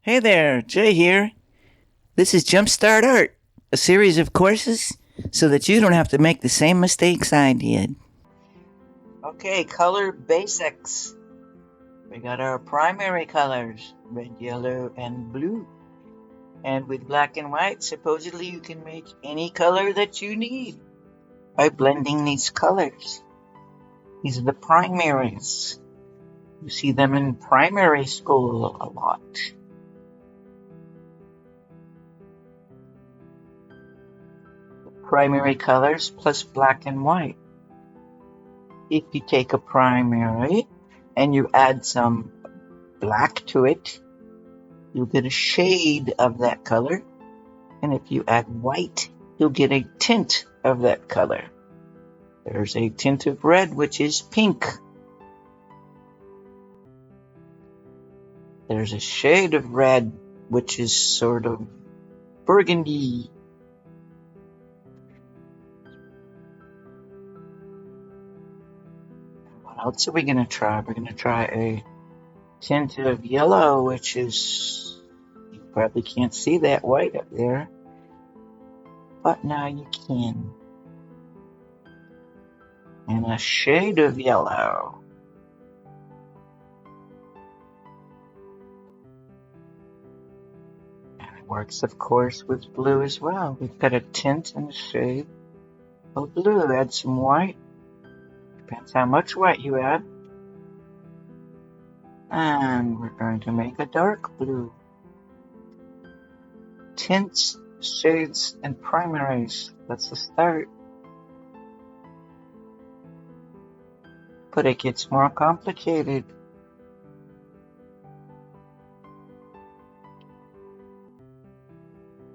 Hey there, Jay here. This is Jumpstart Art, a series of courses so that you don't have to make the same mistakes I did. Okay, color basics. We got our primary colors, red, yellow, and blue. And with black and white, supposedly you can make any color that you need by blending these colors. These are the primaries. You see them in primary school a lot. Primary colors plus black and white. If you take a primary and you add some black to it, you'll get a shade of that color. And if you add white, you'll get a tint of that color. There's a tint of red, which is pink. There's a shade of red, which is sort of burgundy. What else are we going to try? We're going to try a tint of yellow, which is, you probably can't see that white up there, but now you can. And a shade of yellow. And it works, of course, with blue as well. We've got a tint and a shade of blue. Add some white. Depends how much white you add. And we're going to make a dark blue. Tints, shades, and primaries. That's the start. But it gets more complicated.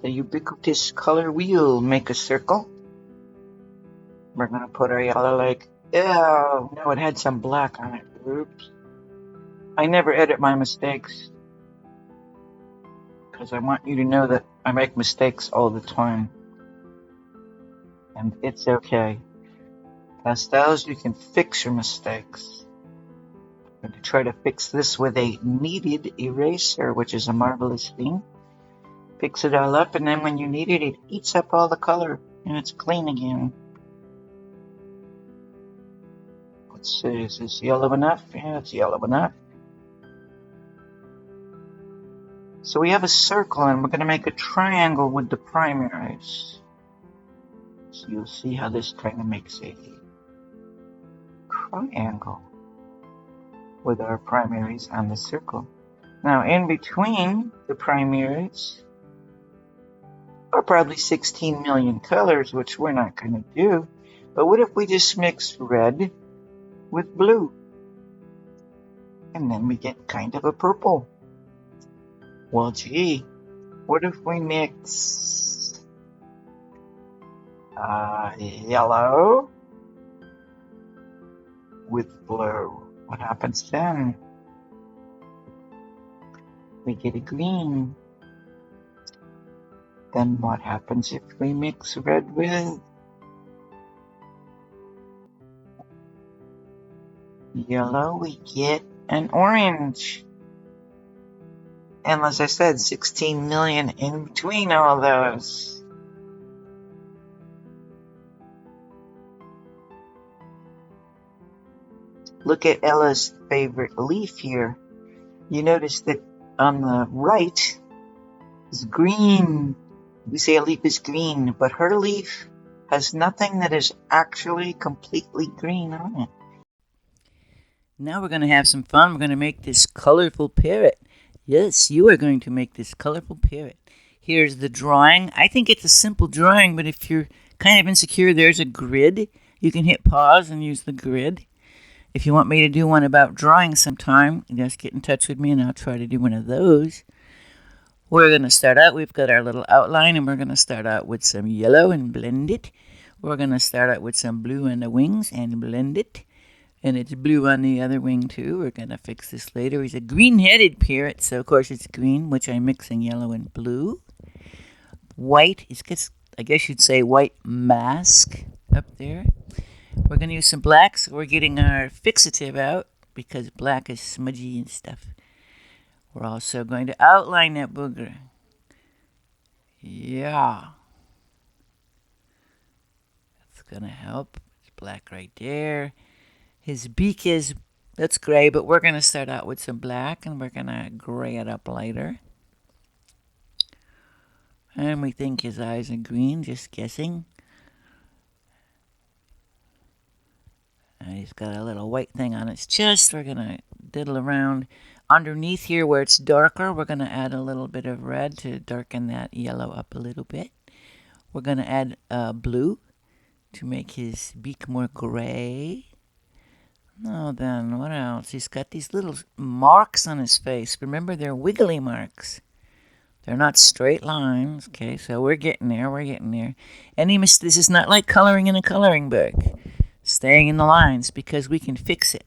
The ubiquitous color wheel, make a circle. We're going to put our yellow like, oh, no, it had some black on it. Oops. I never edit my mistakes because I want you to know that I make mistakes all the time. And it's okay. Pastels, you can fix your mistakes. I'm going to try to fix this with a kneaded eraser, which is a marvelous thing. Fix it all up, and then when you knead it, it eats up all the color, and it's clean again. Let's see, is this yellow enough? Yeah, it's yellow enough. So we have a circle, and we're going to make a triangle with the primaries. So you'll see how this kind of makes a triangle with our primaries on the circle. Now, in between the primaries are probably 16 million colors, which we're not going to do. But what if we just mix red with blue? And then we get kind of a purple. Well, gee, what if we mix yellow with blue? What happens then? We get a green. Then what happens if we mix red with yellow? We get an orange. And as I said, 16 million in between all those. Look at Ella's favorite leaf here. You notice that on the right is green. We say a leaf is green, but her leaf has nothing that is actually completely green on it. Now we're going to have some fun. We're going to make this colorful parrot. Yes, you are going to make this colorful parrot. Here's the drawing. I think it's a simple drawing, but if you're kind of insecure, there's a grid. You can hit pause and use the grid. If you want me to do one about drawing sometime, just get in touch with me and I'll try to do one of those. We're going to start out, we've got our little outline, and we're going to start out with some yellow and blend it. We're going to start out with some blue on the wings and blend it. And it's blue on the other wing too. We're going to fix this later. He's a green-headed parrot, so of course it's green, which I'm mixing yellow and blue. White is, I guess you'd say white mask up there. We're going to use some black, so we're getting our fixative out because black is smudgy and stuff. We're also going to outline that booger. Yeah. That's going to help. It's black right there. His beak is, that's gray, but we're going to start out with some black and we're going to gray it up later. And we think his eyes are green, just guessing. And he's got a little white thing on his chest. We're going to diddle around. Underneath here where it's darker, we're going to add a little bit of red to darken that yellow up a little bit. We're going to add blue to make his beak more gray. Now then, what else? He's got these little marks on his face. Remember, they're wiggly marks. They're not straight lines. Okay, so we're getting there. We're getting there. This is not like coloring in a coloring book. Staying in the lines because we can fix it.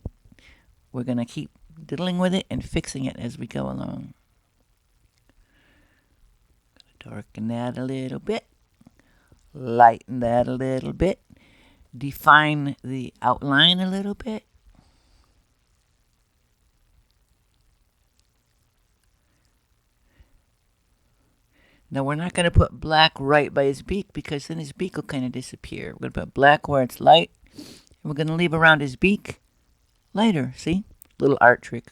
We're going to keep diddling with it and fixing it as we go along. Darken that a little bit. Lighten that a little bit. Define the outline a little bit. Now we're not going to put black right by his beak because then his beak will kind of disappear. We're going to put black where it's light. And we're going to leave around his beak lighter. See? Little art trick.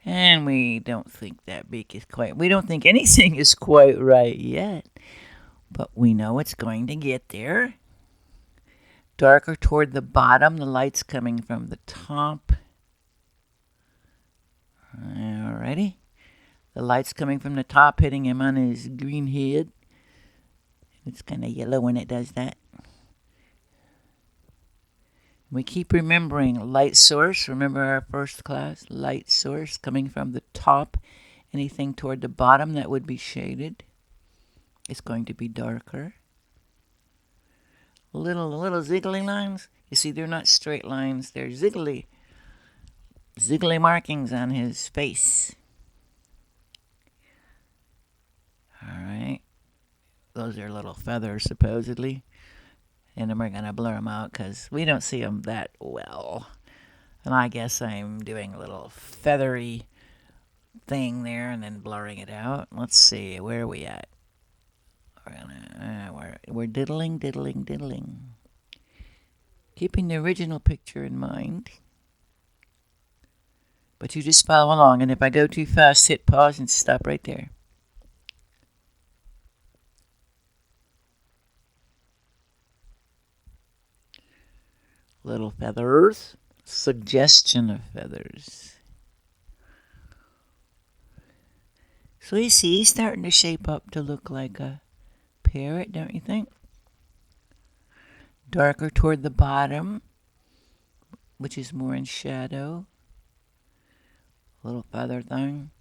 And we don't think that beak is quite, we don't think anything is quite right yet. But we know it's going to get there. Darker toward the bottom. The light's coming from the top. Alrighty. The light's coming from the top, hitting him on his green head. It's kind of yellow when it does that. We keep remembering light source. Remember our first class? Light source coming from the top. Anything toward the bottom that would be shaded is going to be darker. Little ziggly lines. You see, they're not straight lines. They're ziggly markings on his face. Alright. Those are little feathers, supposedly. And then we're going to blur them out because we don't see them that well. And I guess I'm doing a little feathery thing there and then blurring it out. Let's see, where are we at? We're diddling. Keeping the original picture in mind. But you just follow along, and if I go too fast, hit pause and stop right there. Little feathers. Suggestion of feathers. So you see, he's starting to shape up to look like a parrot, don't you think? Darker toward the bottom, which is more in shadow. Little feather thing.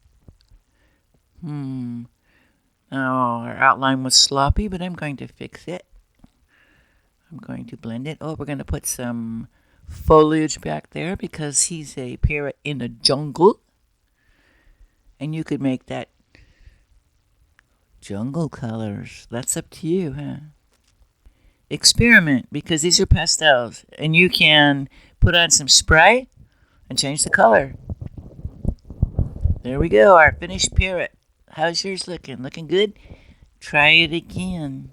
Now, our outline was sloppy, but I'm going to fix it. I'm going to blend it. Oh, we're going to put some foliage back there because he's a parrot in a jungle. And you could make that jungle colors. That's up to you, huh? Experiment, because these are pastels. And you can put on some spray and change the color. There we go, our finished parrot. How's yours looking? Looking good? Try it again.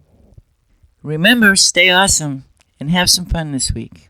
Remember, stay awesome and have some fun this week.